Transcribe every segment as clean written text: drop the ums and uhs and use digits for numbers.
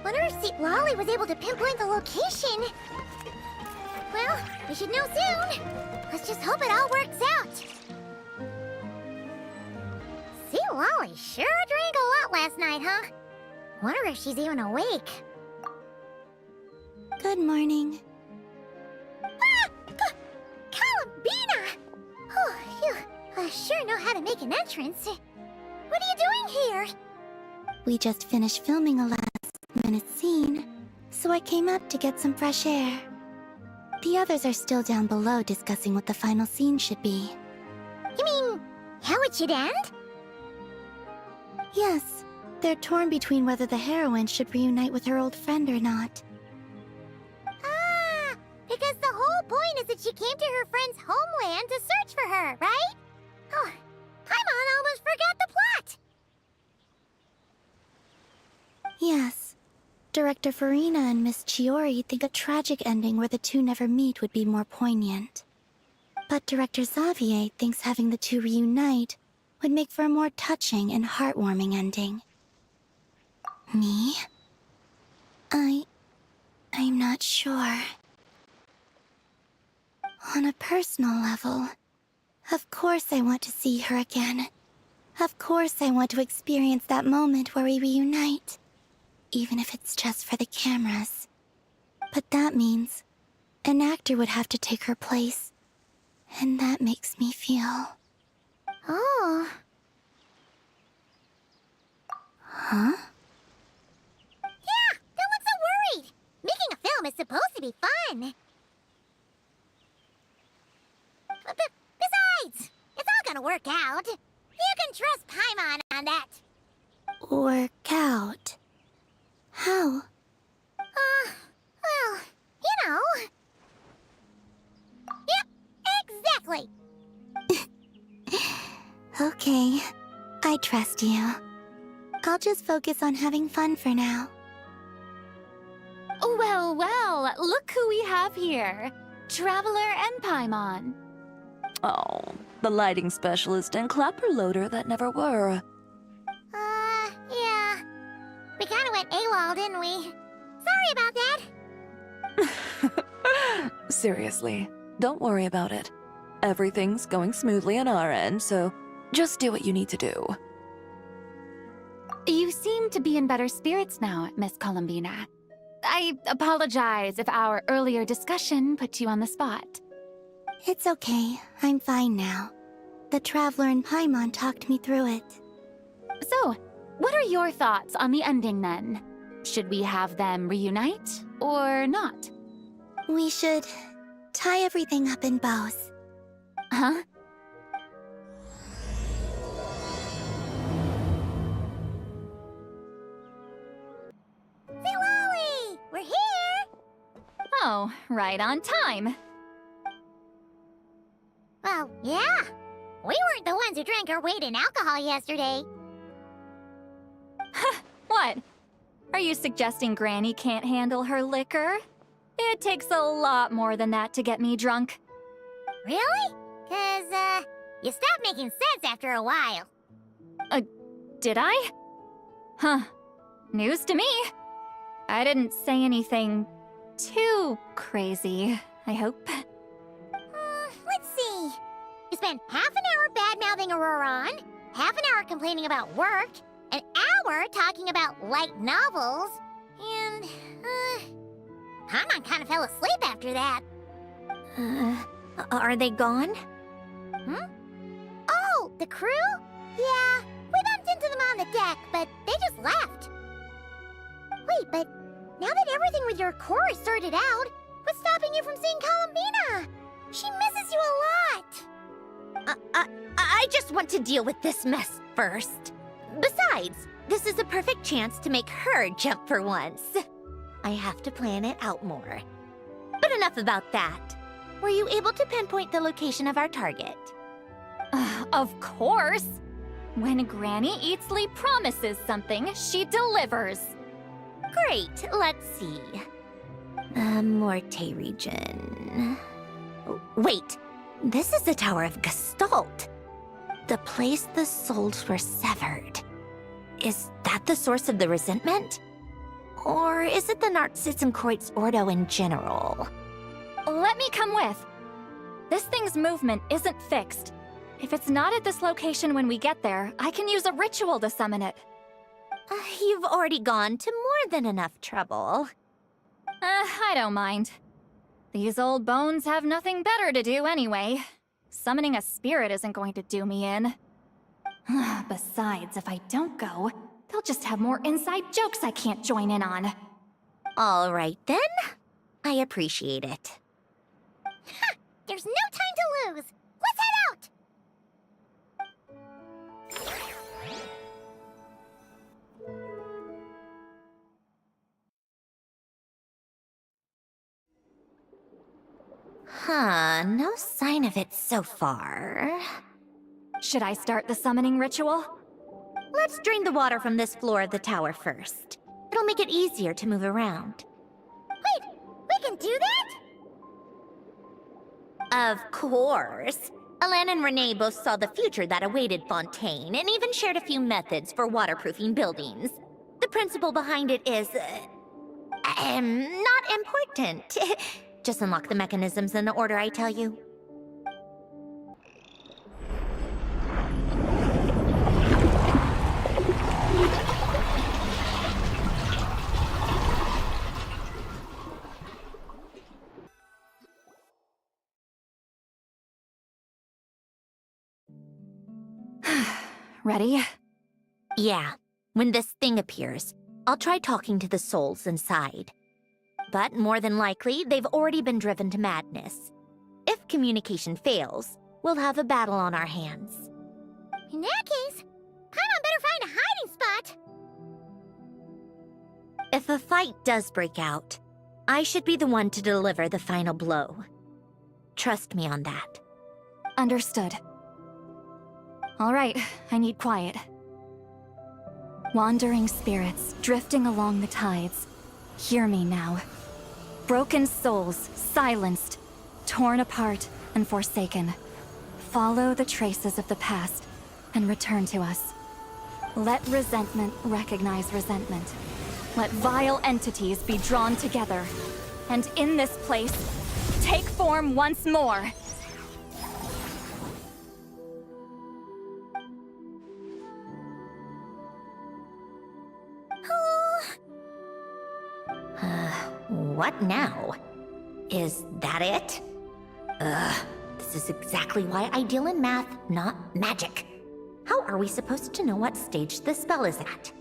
Wonder if St. Lolly was able to pinpoint the location. Well, we should know soon. Let's just hope it all works out. St. Lolly sure drank a lot last night, huh? Wonder if she's even awake. Good morning. Ah! Columbina! Oh, you sure know how to make an entrance. What are you doing here? We just finished filming a last-minute scene, so I came up to get some fresh air. The others are still down below discussing what the final scene should be. You mean, how it should end? Yes, they're torn between whether the heroine should reunite with her old friend or not. Ah, because the whole point is that she came to her friend's homeland to search for her, right? Oh, Paimon almost forgot the plot! Yes. Director Farina and Miss Chiori think a tragic ending where the two never meet would be more poignant. But Director Xavier thinks having the two reunite would make for a more touching and heartwarming ending. Me? I'm not sure. On a personal level, of course I want to see her again. Of course I want to experience that moment where we reunite. Even if it's just for the cameras. But that means an actor would have to take her place. And that makes me feel... Oh. Huh? Yeah, don't look so worried. Making a film is supposed to be fun. Besides, it's all gonna work out. You can trust Paimon on that. Work out? How? Well, you know. Yep, exactly. Okay, I trust you. I'll just focus on having fun for now. Well, well, look who we have here. Traveler and Paimon. Oh, the lighting specialist and clapper loader that never were. Yeah. We kinda went AWOL, didn't we? Sorry about that. Seriously, don't worry about it. Everything's going smoothly on our end, so just do what you need to do. You seem to be in better spirits now, Miss Columbina. I apologize if our earlier discussion put you on the spot. It's okay, I'm fine now. The Traveler and Paimon talked me through it. So, what are your thoughts on the ending then? Should we have them reunite, or not? We should tie everything up in bows. Huh? St. Lolly! We're here! Oh, right on time. Well, yeah. We weren't the ones who drank our weight in alcohol yesterday. What? Are you suggesting Granny can't handle her liquor? It takes a lot more than that to get me drunk. Really? 'Cause, you stopped making sense after a while. Did I? Huh. News to me. I didn't say anything too crazy, I hope. Let's see. You spent half an hour bad-mouthing Auroron, half an hour complaining about work, an hour talking about light novels, and, Paimon kind of fell asleep after that. Are they gone? Oh, the crew? Yeah, we bumped into them on the deck, but they just left. Wait, but now that everything with your core is sorted out, what's stopping you from seeing Columbina? She misses you a lot. I just want to deal with this mess first. Besides, this is a perfect chance to make her jump for once. I have to plan it out more. But enough about that. Were you able to pinpoint the location of our target? Of course! When Granny Eatsley promises something, she delivers. Great, let's see. Morte region. Wait, this is the Tower of Gestalt. The place the souls were severed. Is that the source of the resentment? Or is it the Narcissenkreuz Ordo in general? Let me come with. This thing's movement isn't fixed. If it's not at this location when we get there, I can use a ritual to summon it. You've already gone to more than enough trouble. I don't mind. These old bones have nothing better to do anyway. Summoning a spirit isn't going to do me in. Besides, if I don't go, they'll just have more inside jokes I can't join in on. All right, then. I appreciate it. There's no time to lose. Let's head out! No sign of it so far. Should I start the summoning ritual? Let's drain the water from this floor of the tower first. It'll make it easier to move around. Wait, we can do that? Of course. Alan and Renee both saw the future that awaited Fontaine, and even shared a few methods for waterproofing buildings. The principle behind it is... not important. Just unlock the mechanisms in the order I tell you. Ready? Yeah, when this thing appears, I'll try talking to the souls inside. But more than likely, they've already been driven to madness. If communication fails, we'll have a battle on our hands. In that case, Paimon better find a hiding spot. If a fight does break out, I should be the one to deliver the final blow. Trust me on that. Understood. All right, I need quiet. Wandering spirits, drifting along the tides. Hear me now. Broken souls, silenced, torn apart, and forsaken. Follow the traces of the past, and return to us. Let resentment recognize resentment. Let vile entities be drawn together. And in this place, take form once more. What now? Is that it? This is exactly why I deal in math, not magic. How are we supposed to know what stage the spell is at?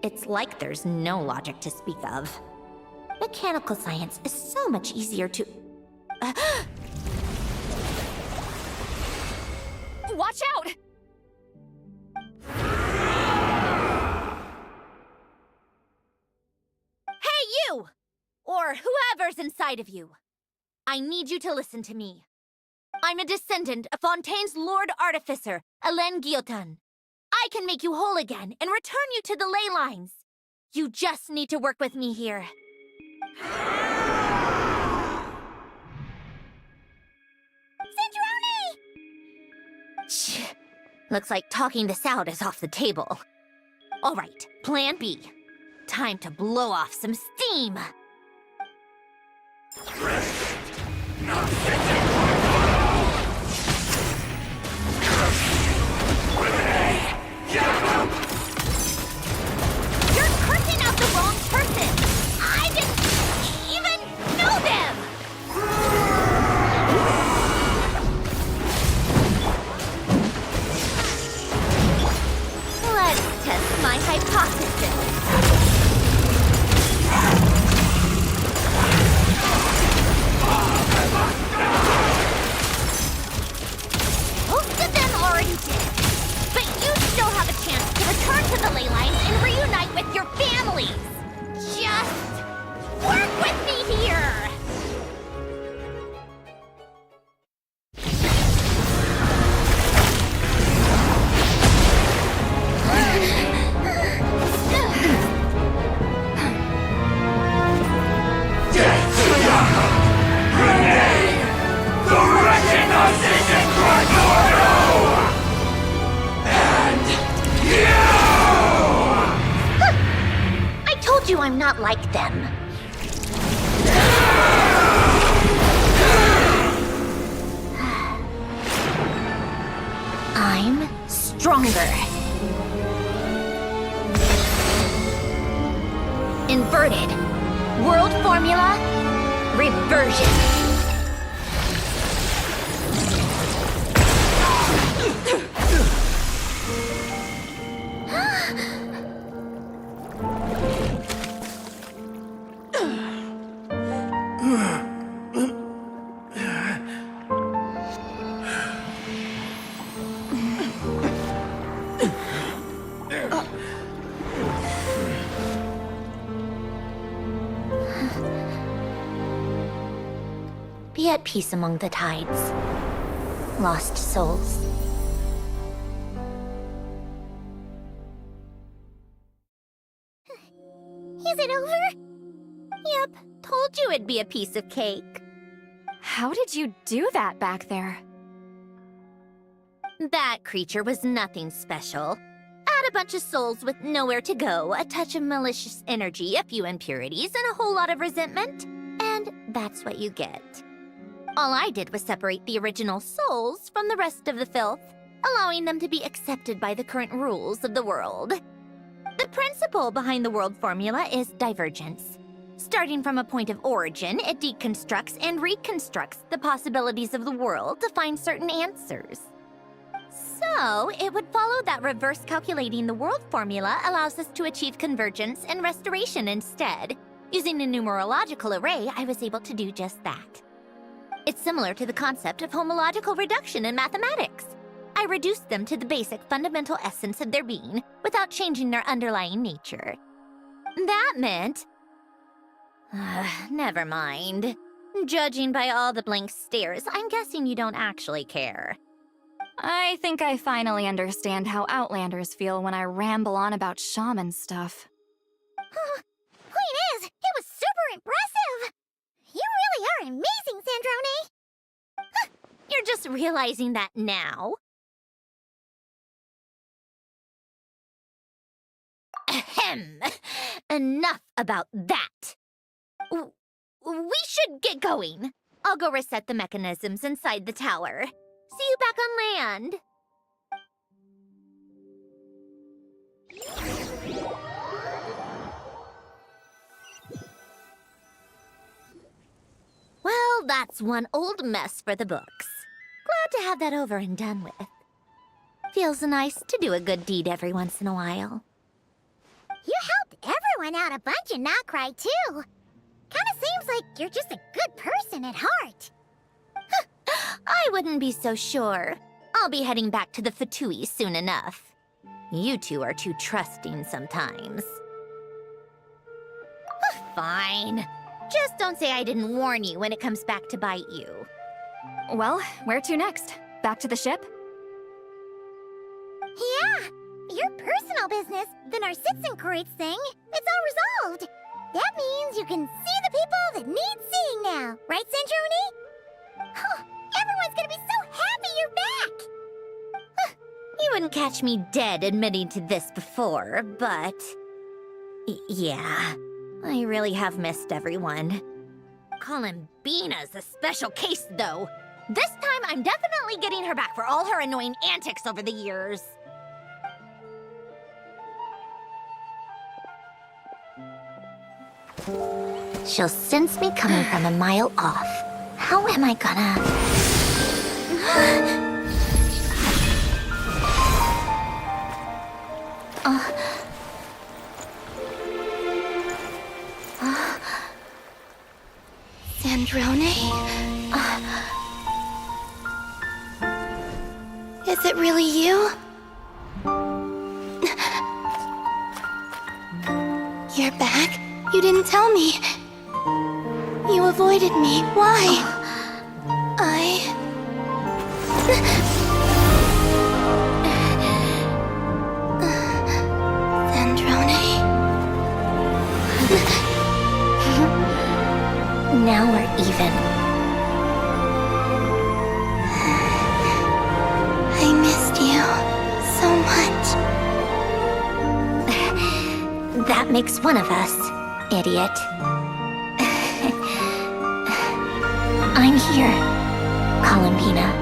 It's like there's no logic to speak of. Mechanical science is so much easier to... Watch out! Hey, you! Or whoever's inside of you. I need you to listen to me. I'm a descendant of Fontaine's Lord Artificer, Alain Guillotin. I can make you whole again and return you to the ley lines. You just need to work with me here. Sandrone! Shh. Looks like talking this out is off the table. All right, plan B. Time to blow off some steam. You're cursing out the wrong person! I didn't even know them! Let's test my hypothesis. Most of them already did. But you still have a chance to return to the ley lines and reunite with your families. Just work with me here. I'm not like them. I'm stronger. Inverted. World formula. Reversion. Be at peace among the tides. Lost souls. Is it over? Yep, told you it'd be a piece of cake. How did you do that back there? That creature was nothing special. Add a bunch of souls with nowhere to go, a touch of malicious energy, a few impurities, and a whole lot of resentment. And that's what you get. All I did was separate the original souls from the rest of the filth, allowing them to be accepted by the current rules of the world. The principle behind the world formula is divergence. Starting from a point of origin, it deconstructs and reconstructs the possibilities of the world to find certain answers. So, it would follow that reverse calculating the world formula allows us to achieve convergence and restoration instead. Using a numerological array, I was able to do just that. It's similar to the concept of homological reduction in mathematics. I reduced them to the basic fundamental essence of their being without changing their underlying nature. That meant... never mind. Judging by all the blank stares, I'm guessing you don't actually care. I think I finally understand how Outlanders feel when I ramble on about shaman stuff. Point is, it was super impressive! You really are amazing, Sandrone! You're just realizing that now? Ahem! Enough about that! We should get going. I'll go reset the mechanisms inside the tower. See you back on land. Well, that's one old mess for the books. Glad to have that over and done with. Feels nice to do a good deed every once in a while. You helped everyone out a bunch and not cry, too. Kinda seems like you're just a good person at heart. I wouldn't be so sure. I'll be heading back to the Fatui soon enough. You two are too trusting sometimes. Fine. Just don't say I didn't warn you when it comes back to bite you. Well, where to next? Back to the ship? Yeah, your personal business, the Narcitsan thing, it's all resolved. That means you can see the people that need seeing now, right, Sandrone? Everyone's gonna be so happy you're back! You wouldn't catch me dead admitting to this before, but... yeah, I really have missed everyone. Calling Bina's a special case, though. This time, I'm definitely getting her back for all her annoying antics over the years. She'll sense me coming from a mile off. How am I gonna... Sandrone? Is it really you? You're back? You didn't tell me. You avoided me. Why? Sandrone? Now we're even. I missed you so much. That makes one of us. idiot. I'm here, Columbina.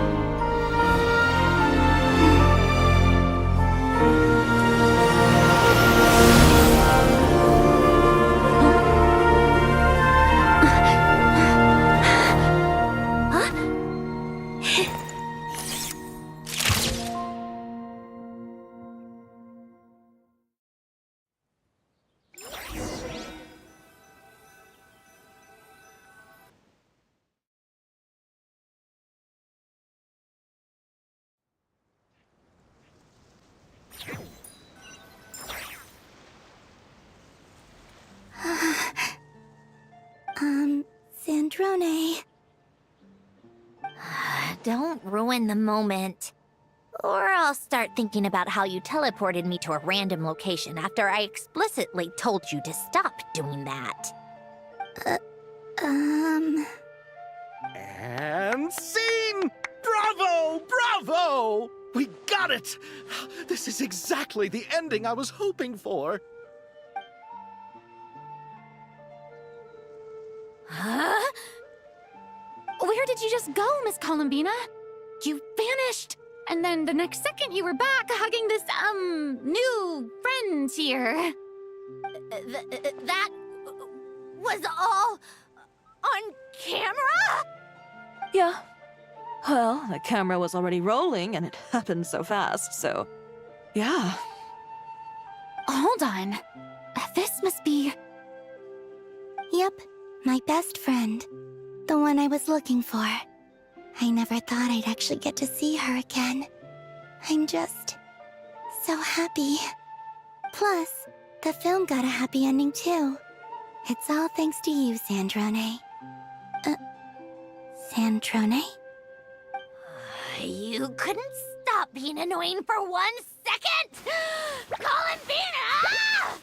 Sandrone. Don't ruin the moment. Or I'll start thinking about how you teleported me to a random location after I explicitly told you to stop doing that. And scene! Bravo! Bravo! We got it! This is exactly the ending I was hoping for. Huh? Where did you just go, Miss Columbina? You vanished, and then the next second you were back hugging this, new friend here. That was all on camera? Yeah. Well, the camera was already rolling and it happened so fast, so... yeah. Hold on. This must be... Yep, my best friend. The one I was looking for. I never thought I'd actually get to see her again. I'm just... so happy. Plus, the film got a happy ending too. It's all thanks to you, Sandrone. Sandrone? You couldn't stop being annoying for 1 second? Columbina!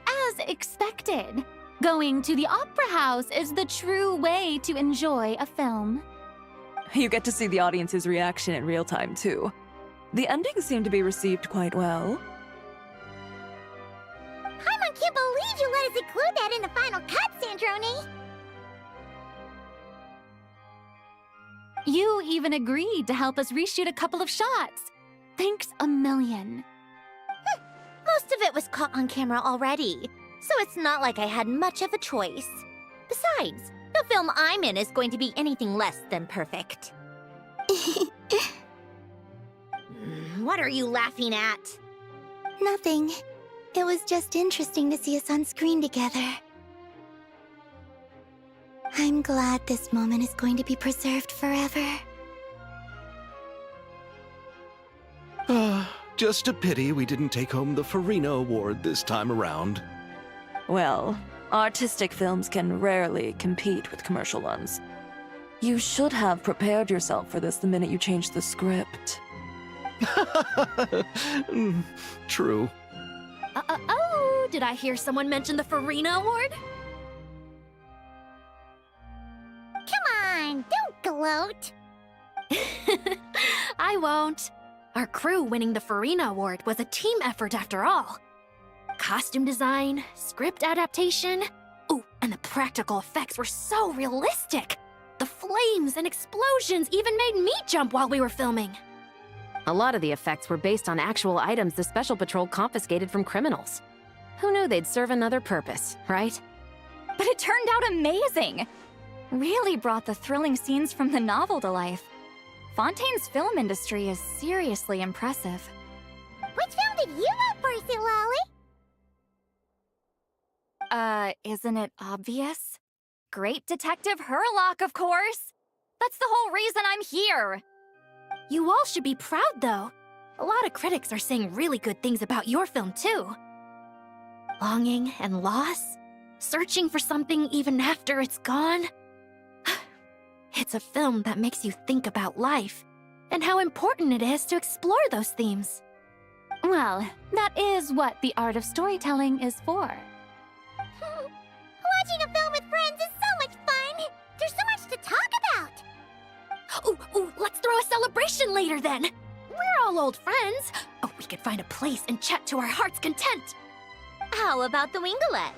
As expected, going to the opera house is the true way to enjoy a film. You get to see the audience's reaction in real time, too. The ending seemed to be received quite well. Paimon can't believe you let us include that in the final cut, Sandrone! You even agreed to help us reshoot a couple of shots. Thanks a million. Most of it was caught on camera already, so it's not like I had much of a choice. Besides, the film I'm in is going to be anything less than perfect. What are you laughing at? Nothing. It was just interesting to see us on screen together. I'm glad this moment is going to be preserved forever. Just a pity we didn't take home the Farina Award this time around. Well, artistic films can rarely compete with commercial ones. You should have prepared yourself for this the minute you changed the script. True. Oh, did I hear someone mention the Farina Award? Come on, don't gloat! I won't. Our crew winning the Farina Award was a team effort after all. Costume design, script adaptation. Ooh, and the practical effects were so realistic. The flames and explosions even made me jump while we were filming. A lot of the effects were based on actual items the Special Patrol confiscated from criminals. Who knew they'd serve another purpose, right? But it turned out amazing! Really brought the thrilling scenes from the novel to life. Fontaine's film industry is seriously impressive. Which film did you vote for, Silali? Isn't it obvious? Great Detective Herlock, of course! That's the whole reason I'm here! You all should be proud, though. A lot of critics are saying really good things about your film, too. Longing and loss? Searching for something even after it's gone? It's a film that makes you think about life and how important it is to explore those themes. Well, that is what the art of storytelling is for. Watching a film with friends is so much fun! There's so much to talk about! Ooh, let's throw a celebration later then! We're all old friends! Oh, we could find a place and chat to our heart's content! How about the Winglet?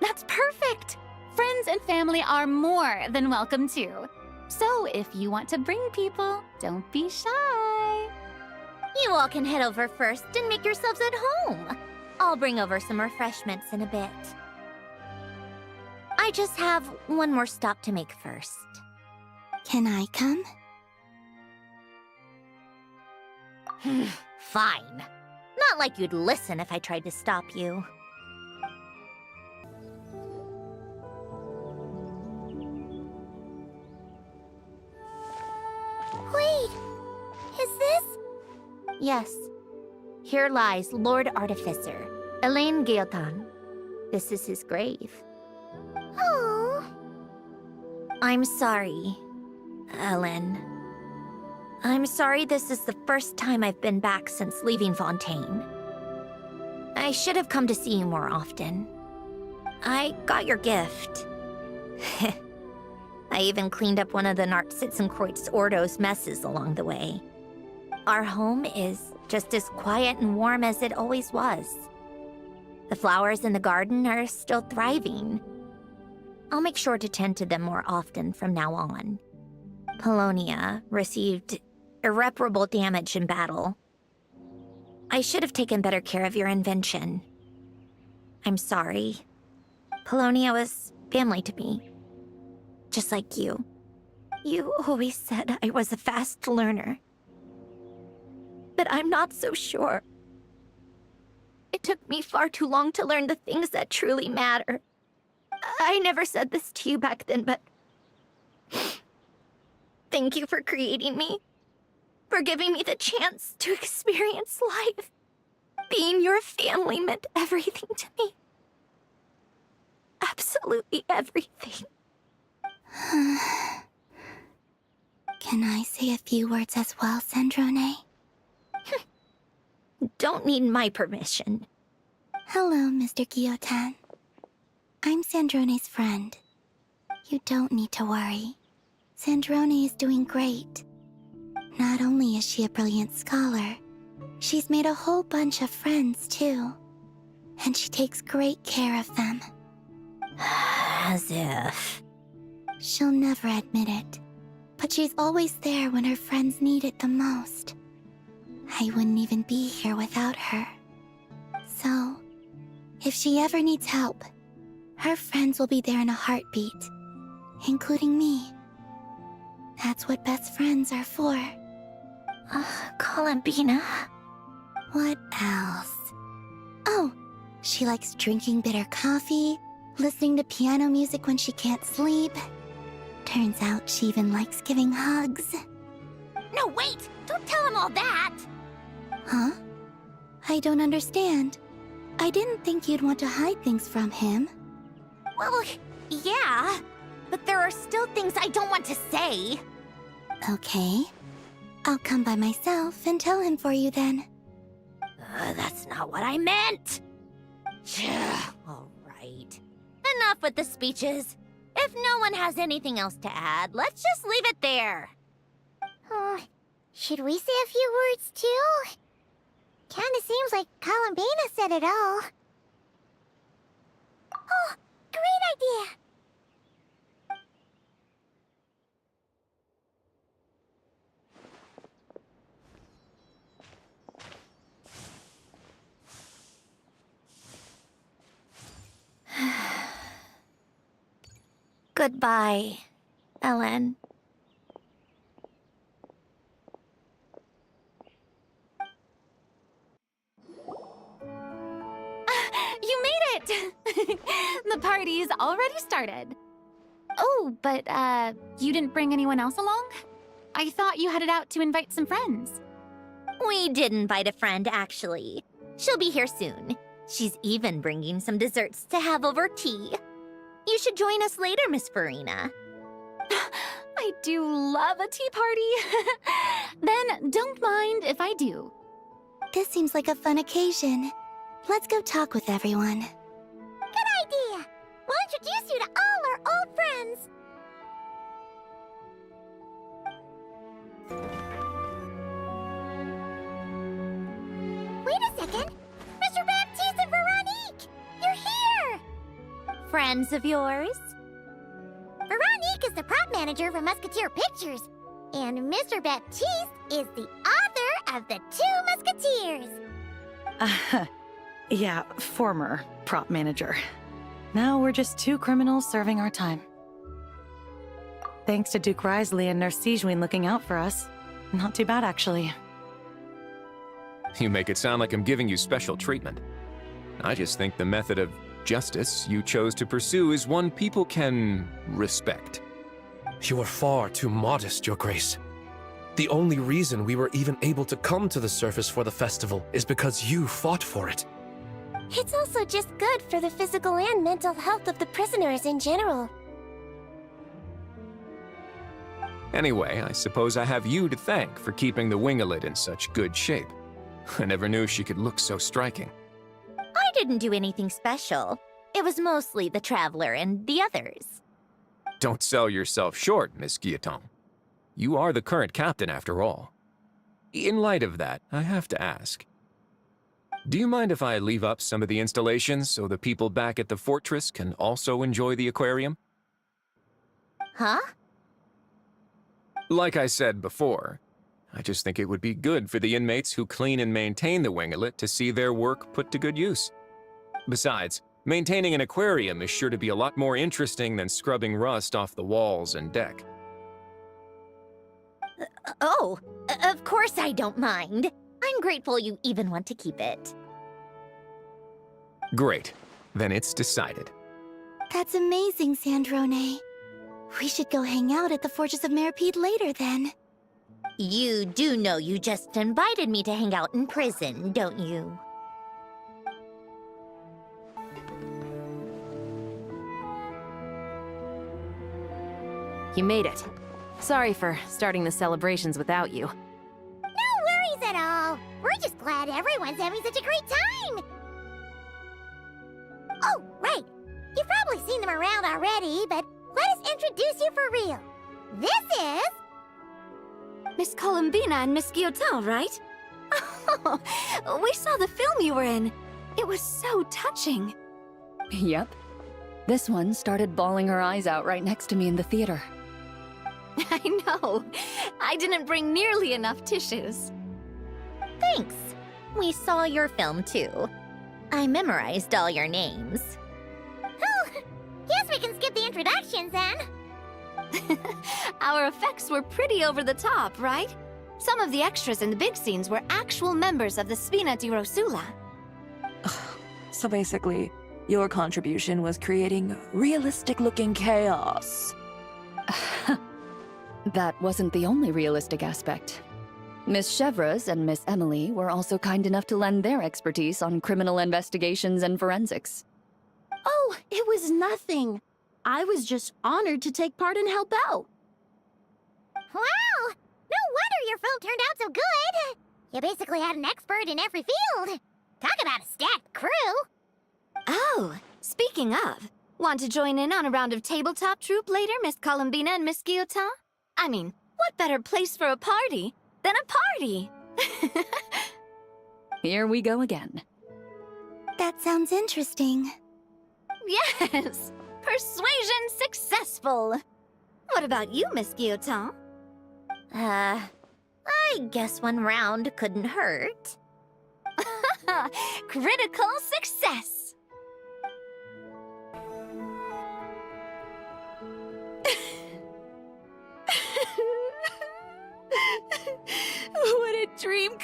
That's perfect! Friends and family are more than welcome too. So if you want to bring people, don't be shy. You all can head over first and make yourselves at home. I'll bring over some refreshments in a bit. I just have one more stop to make first. Can I come? Fine. Not like you'd listen if I tried to stop you. Wait, is this? Yes. Here lies Lord Artificer, Elaine Guillotin. This is his grave. Oh. I'm sorry, Ellen. I'm sorry this is the first time I've been back since leaving Fontaine. I should have come to see you more often. I got your gift. I even cleaned up one of the Nartsitzenkreuz Ordo's messes along the way. Our home is just as quiet and warm as it always was. The flowers in the garden are still thriving. I'll make sure to tend to them more often from now on. Polonia received irreparable damage in battle. I should have taken better care of your invention. I'm sorry. Polonia was family to me. Just like you. You always said I was a fast learner. But I'm not so sure. It took me far too long to learn the things that truly matter. I never said this to you back then, but... Thank you for creating me. For giving me the chance to experience life. Being your family meant everything to me. Absolutely everything. Can I say a few words as well, Sandrone? Don't need my permission. Hello, Mr. Guillotin. I'm Sandrone's friend. You don't need to worry. Sandrone is doing great. Not only is she a brilliant scholar, she's made a whole bunch of friends, too. And she takes great care of them. As if... She'll never admit it, but she's always there when her friends need it the most. I wouldn't even be here without her. So, if she ever needs help, her friends will be there in a heartbeat, including me. That's what best friends are for. Columbina. What else? Oh, she likes drinking bitter coffee, listening to piano music when she can't sleep. Turns out she even likes giving hugs. No, wait! Don't tell him all that! Huh? I don't understand. I didn't think you'd want to hide things from him. Well, yeah. But there are still things I don't want to say. Okay. I'll come by myself and tell him for you then. That's not what I meant! All right. Enough with the speeches. If no one has anything else to add, let's just leave it there. Should we say a few words too? Kinda seems like Columbina said it all. Oh, great idea! Goodbye, Ellen. You made it! The party's already started. Oh, but, you didn't bring anyone else along? I thought you headed out to invite some friends. We did invite a friend, actually. She'll be here soon. She's even bringing some desserts to have over tea. You should join us later, Miss Farina. I do love a tea party. Then don't mind if I do. This seems like a fun occasion. Let's go talk with everyone. Good idea! We'll introduce you to all our old friends. Wait a second! Mr. Baptiste and Veronique! You're here! Friends of yours? Veronique is the prop manager for Musketeer Pictures, and Mr. Baptiste is the author of The Two Musketeers. Yeah, former prop manager. Now we're just two criminals serving our time. Thanks to Duke Risley and Nurse Sijwin looking out for us. Not too bad, actually. You make it sound like I'm giving you special treatment. I just think the method of justice you chose to pursue is one people can respect. You are far too modest, Your Grace. The only reason we were even able to come to the surface for the festival is because you fought for it. It's also just good for the physical and mental health of the prisoners in general. Anyway, I suppose I have you to thank for keeping the winglet in such good shape. I never knew she could look so striking. I didn't do anything special. It was mostly the Traveler and the others. Don't sell yourself short, Miss Guillotin. You are the current captain, after all. In light of that, I have to ask. Do you mind if I leave up some of the installations so the people back at the fortress can also enjoy the aquarium? Huh? Like I said before, I just think it would be good for the inmates who clean and maintain the winglet to see their work put to good use. Besides, maintaining an aquarium is sure to be a lot more interesting than scrubbing rust off the walls and deck. Of course I don't mind. I'm grateful you even want to keep it. Great. Then it's decided. That's amazing, Sandrone. We should go hang out at the Fortress of Meripede later, then. You do know you just invited me to hang out in prison, don't you? You made it. Sorry for starting the celebrations without you. No worries at all. We're just glad everyone's having such a great time. Oh, right. You've probably seen them around already, but let us introduce you for real. This is... Miss Columbina and Miss Guillotin, right? Oh, we saw the film you were in. It was so touching. Yep. This one started bawling her eyes out right next to me in the theater. I know. I didn't bring nearly enough tissues. Thanks. We saw your film, too. I memorized all your names. Oh, guess we can skip the introductions then. Our effects were pretty over the top, right? Some of the extras in the big scenes were actual members of the Spina di Rosula. So basically, your contribution was creating realistic-looking chaos. That wasn't the only realistic aspect. Miss Chevreuse and Miss Emily were also kind enough to lend their expertise on criminal investigations and forensics. Oh, it was nothing. I was just honored to take part and help out. Wow! No wonder your film turned out so good. You basically had an expert in every field. Talk about a stacked crew. Oh, speaking of, want to join in on a round of tabletop troupe later, Miss Columbina and Miss Guillotin? I mean, what better place for a party than a party? Here we go again. That sounds interesting. Yes! Persuasion successful! What about you, Miss Guillotin? I guess one round couldn't hurt. Critical success!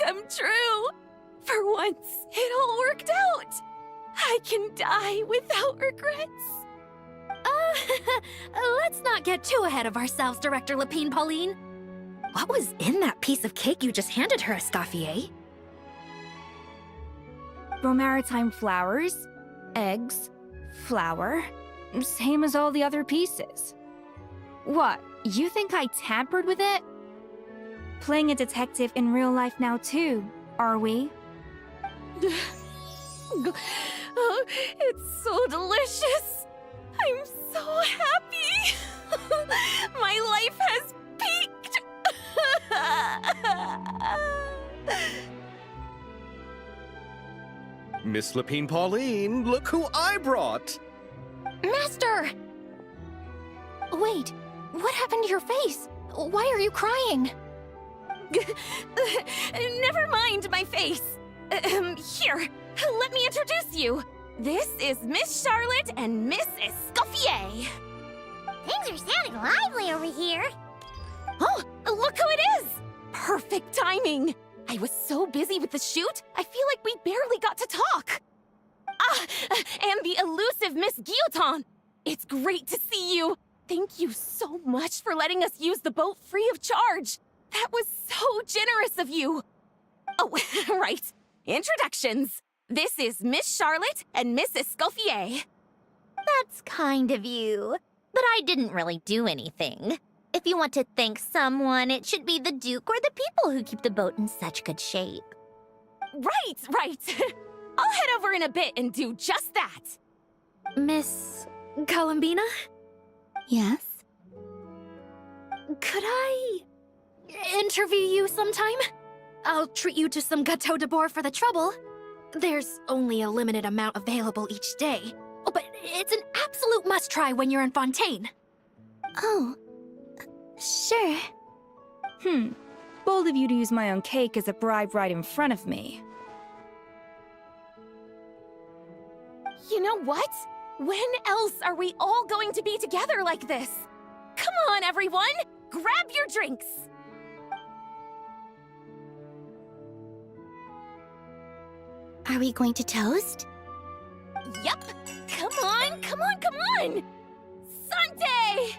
come true. For once, it all worked out. I can die without regrets. Let's not get too ahead of ourselves, Director Lapine Pauline. What was in that piece of cake you just handed her, Escoffier? Bromaritime flowers, eggs, flour, same as all the other pieces. What, you think I tampered with it? Playing a detective in real life now too, are we? Oh, it's so delicious. I'm so happy. My life has peaked. Miss Lapine Pauline, look who I brought! Master! Wait, what happened to your face? Why are you crying? Never mind my face. Here, let me introduce you. This is Miss Charlotte and Miss Escoffier. Things are sounding lively over here. Oh, look who it is! Perfect timing. I was so busy with the shoot, I feel like we barely got to talk. Ah, and the elusive Miss Guillotin. It's great to see you. Thank you so much for letting us use the boat free of charge. That was so generous of you. Oh, right. Introductions. This is Miss Charlotte and Miss Escoffier. That's kind of you. But I didn't really do anything. If you want to thank someone, it should be the Duke or the people who keep the boat in such good shape. Right. I'll head over in a bit and do just that. Miss Columbina? Yes? Could I interview you sometime? I'll treat you to some gâteau de bord for the trouble. There's only a limited amount available each day. Oh, but it's an absolute must-try when you're in Fontaine. Oh, sure. Bold of you to use my own cake as a bribe right in front of me. You know what? When else are we all going to be together like this? Come on, everyone! Grab your drinks! Are we going to toast? Yup! Come on! Sante!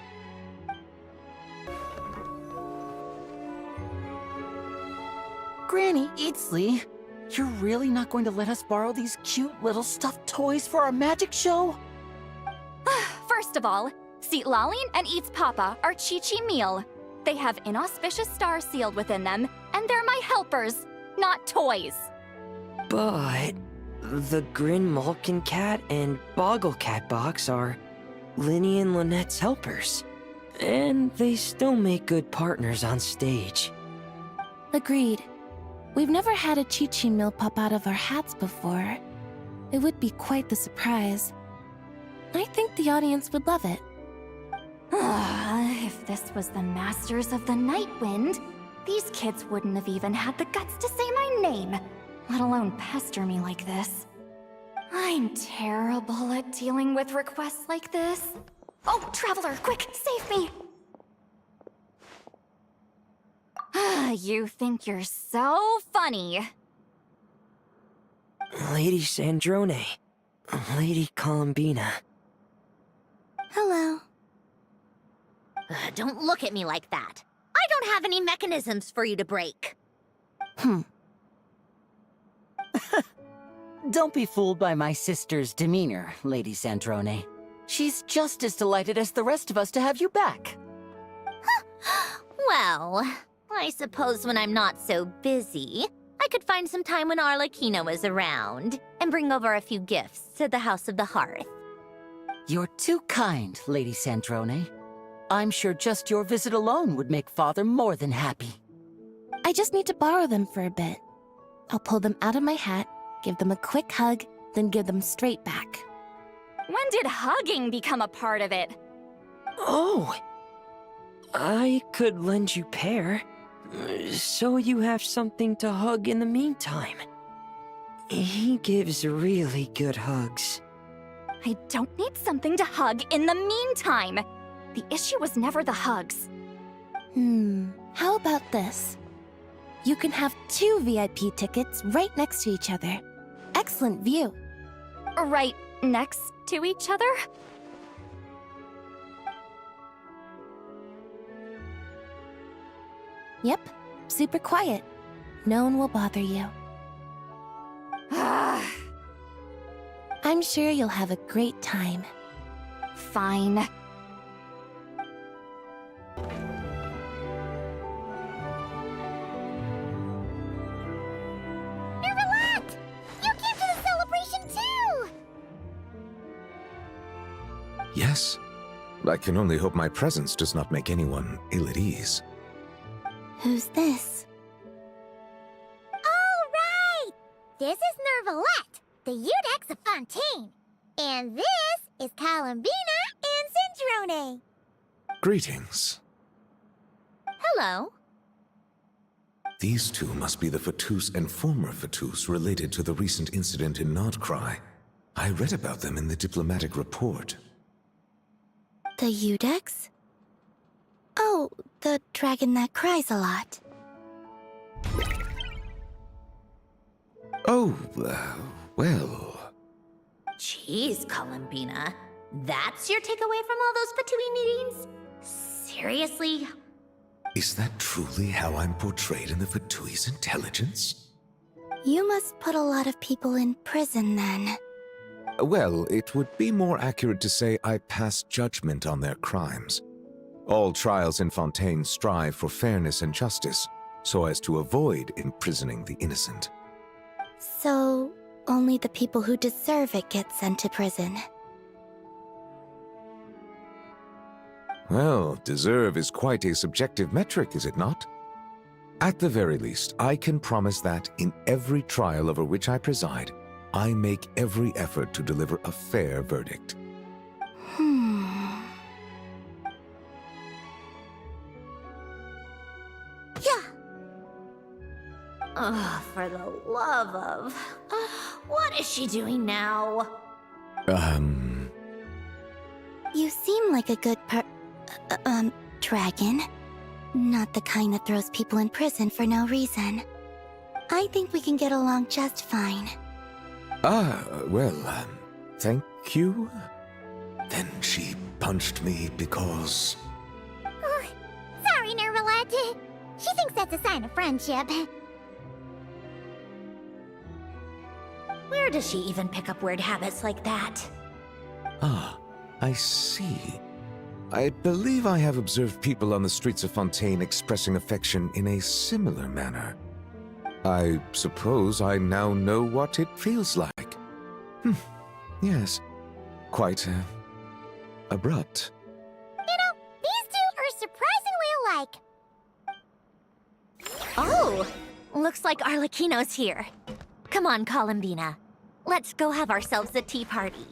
Granny Eatsley, you're really not going to let us borrow these cute little stuffed toys for our magic show? First of all, Seat Laline and Eats Papa are Chi-Chi meal. They have inauspicious stars sealed within them, and they're my helpers, not toys. But the Grin Malkin Cat and Boggle Cat box are Linny and Lynette's helpers. And they still make good partners on stage. Agreed. We've never had a Chi-Chi meal pop out of our hats before. It would be quite the surprise. I think the audience would love it. If this was the Masters of the Night Wind, these kids wouldn't have even had the guts to say my name, let alone pester me like this. I'm terrible at dealing with requests like this. Oh, Traveler, quick, save me! You think you're so funny. Lady Sandrone, Lady Columbina. Hello. Don't look at me like that. I don't have any mechanisms for you to break. Don't be fooled by my sister's demeanor, Lady Sandrone. She's just as delighted as the rest of us to have you back. Well, I suppose when I'm not so busy, I could find some time when Arlecchino is around and bring over a few gifts to the House of the Hearth. You're too kind, Lady Sandrone. I'm sure just your visit alone would make Father more than happy. I just need to borrow them for a bit. I'll pull them out of my hat, give them a quick hug, then give them straight back. When did hugging become a part of it? Oh! I could lend you Pear, so you have something to hug in the meantime. He gives really good hugs. I don't need something to hug in the meantime. The issue was never the hugs. How about this? You can have 2 VIP tickets right next to each other. Excellent view. Right next to each other? Yep, super quiet. No one will bother you. I'm sure you'll have a great time. Fine. Nervalette! You came to the celebration too! Yes. I can only hope my presence does not make anyone ill at ease. Who's this? All right! This is Nervalette, the Udex of Fontaine. And this is Columbina and Sandrone. Greetings. Hello. These two must be the Fatus and former Fatus related to the recent incident in Nodcry. I read about them in the diplomatic report. The Udex? Oh, the dragon that cries a lot. Oh, well... Jeez, Columbina. That's your takeaway from all those Fatui meetings? Seriously? Is that truly how I'm portrayed in the Fatui's intelligence? You must put a lot of people in prison then. Well, it would be more accurate to say I pass judgment on their crimes. All trials in Fontaine strive for fairness and justice, so as to avoid imprisoning the innocent. So, only the people who deserve it get sent to prison. Well, deserve is quite a subjective metric, is it not? At the very least, I can promise that in every trial over which I preside, I make every effort to deliver a fair verdict. Yeah. Oh, for the love of... what is she doing now? You seem like a good dragon. Not the kind that throws people in prison for no reason. I think we can get along just fine. Well, thank you? Then she punched me because... Sorry, Nervalette. She thinks that's a sign of friendship. Where does she even pick up weird habits like that? Ah, I see. I believe I have observed people on the streets of Fontaine expressing affection in a similar manner. I suppose I now know what it feels like. Yes. Quite, abrupt. You know, these two are surprisingly alike. Oh! Looks like Arlecchino's here. Come on, Columbina. Let's go have ourselves a tea party.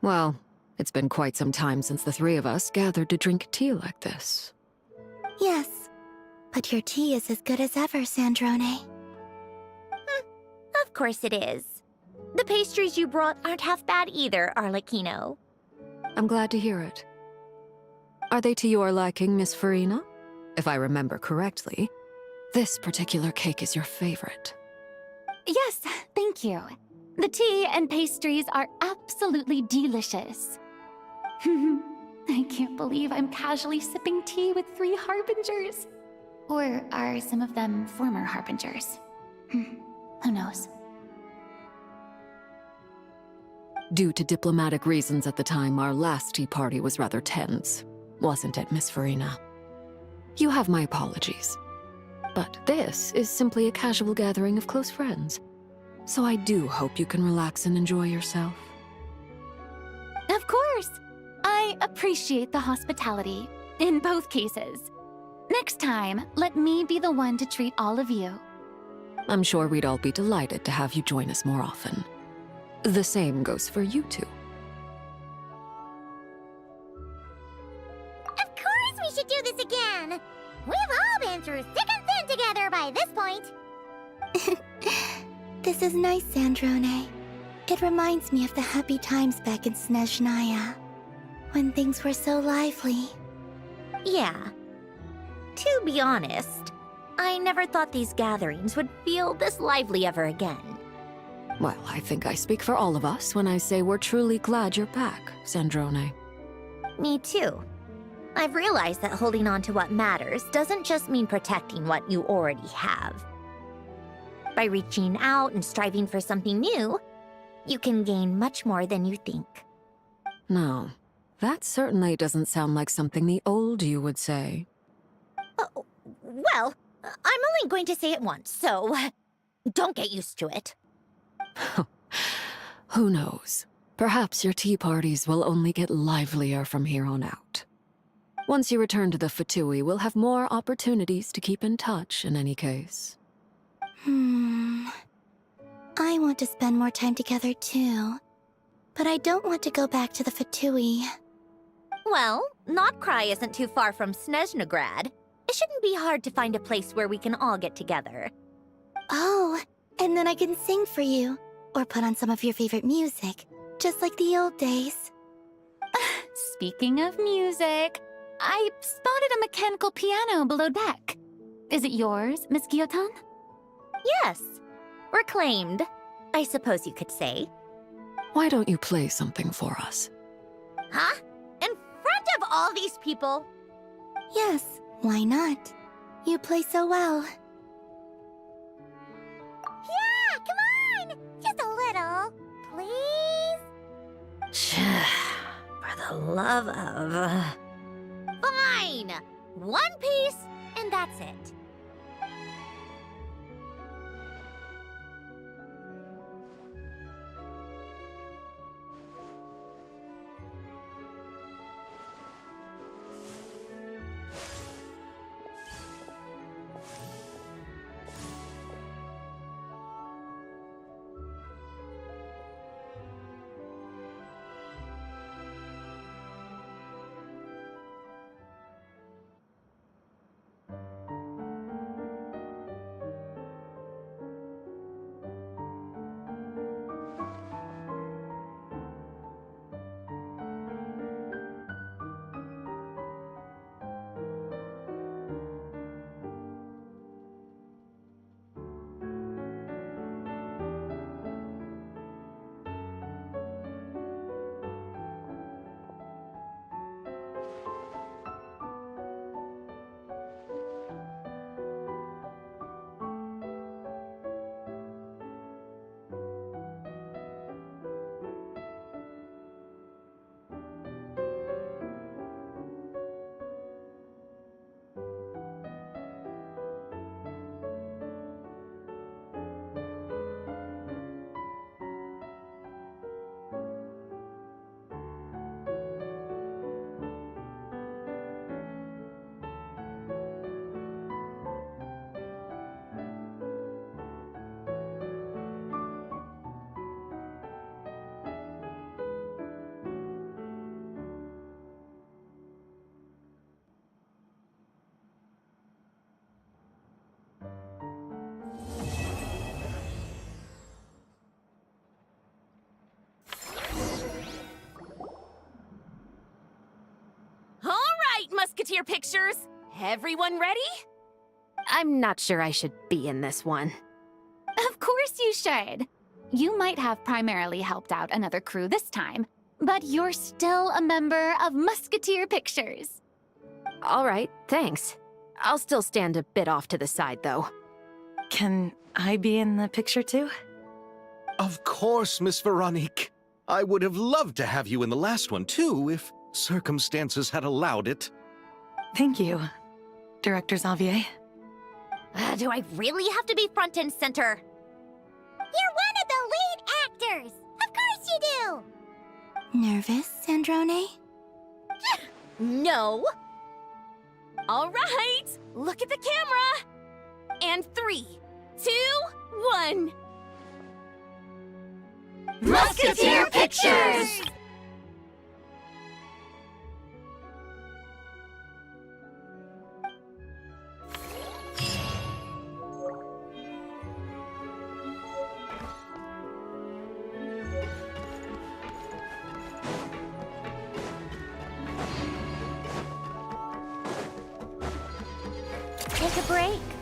Well, it's been quite some time since the 3 of us gathered to drink tea like this. Yes, but your tea is as good as ever, Sandrone. Of course it is. The pastries you brought aren't half bad either, Arlecchino. I'm glad to hear it. Are they to your liking, Miss Farina? If I remember correctly, this particular cake is your favorite. Yes, thank you. The tea and pastries are absolutely delicious. I can't believe I'm casually sipping tea with 3 harbingers. Or are some of them former harbingers? Who knows? Due to diplomatic reasons at the time, our last tea party was rather tense, wasn't it, Miss Farina? You have my apologies. But this is simply a casual gathering of close friends. So I do hope you can relax and enjoy yourself. Of course! I appreciate the hospitality, in both cases. Next time, let me be the one to treat all of you. I'm sure we'd all be delighted to have you join us more often. The same goes for you two. Of course we should do this again! We've all been through thick and thin together by this point. This is nice, Sandrone. It reminds me of the happy times back in Snezhnaya, when things were so lively. Yeah. To be honest, I never thought these gatherings would feel this lively ever again. Well, I think I speak for all of us when I say we're truly glad you're back, Sandrone. Me too. I've realized that holding on to what matters doesn't just mean protecting what you already have. By reaching out and striving for something new, you can gain much more than you think. No, that certainly doesn't sound like something the old you would say. Well, I'm only going to say it once, so don't get used to it. Who knows? Perhaps your tea parties will only get livelier from here on out. Once you return to the Fatui, we'll have more opportunities to keep in touch in any case. I want to spend more time together too. But I don't want to go back to the Fatui. Well, Notcry isn't too far from Snezhnograd. It shouldn't be hard to find a place where we can all get together. Oh, and then I can sing for you. Or put on some of your favorite music. Just like the old days. Speaking of music, I spotted a mechanical piano below deck. Is it yours, Miss Guillotin? Yes. Reclaimed, I suppose you could say. Why don't you play something for us? Huh? In front of all these people? Yes, why not? You play so well. Yeah, come on! Just a little, please? For the love of... Fine! One piece, and that's it. Musketeer pictures. Everyone ready? I'm not sure I should be in this one. Of course you should. You might have primarily helped out another crew this time, but you're still a member of Musketeer Pictures. All right, thanks. I'll still stand a bit off to the side, though. Can I be in the picture too? Of course, Miss Veronique. I would have loved to have you in the last one, too, if circumstances had allowed it. Thank you, Director Xavier. Do I really have to be front and center? You're one of the lead actors! Of course you do! Nervous, Sandrone? No. All right, look at the camera. And 3, 2, 1. Musketeer Pictures! Take a break.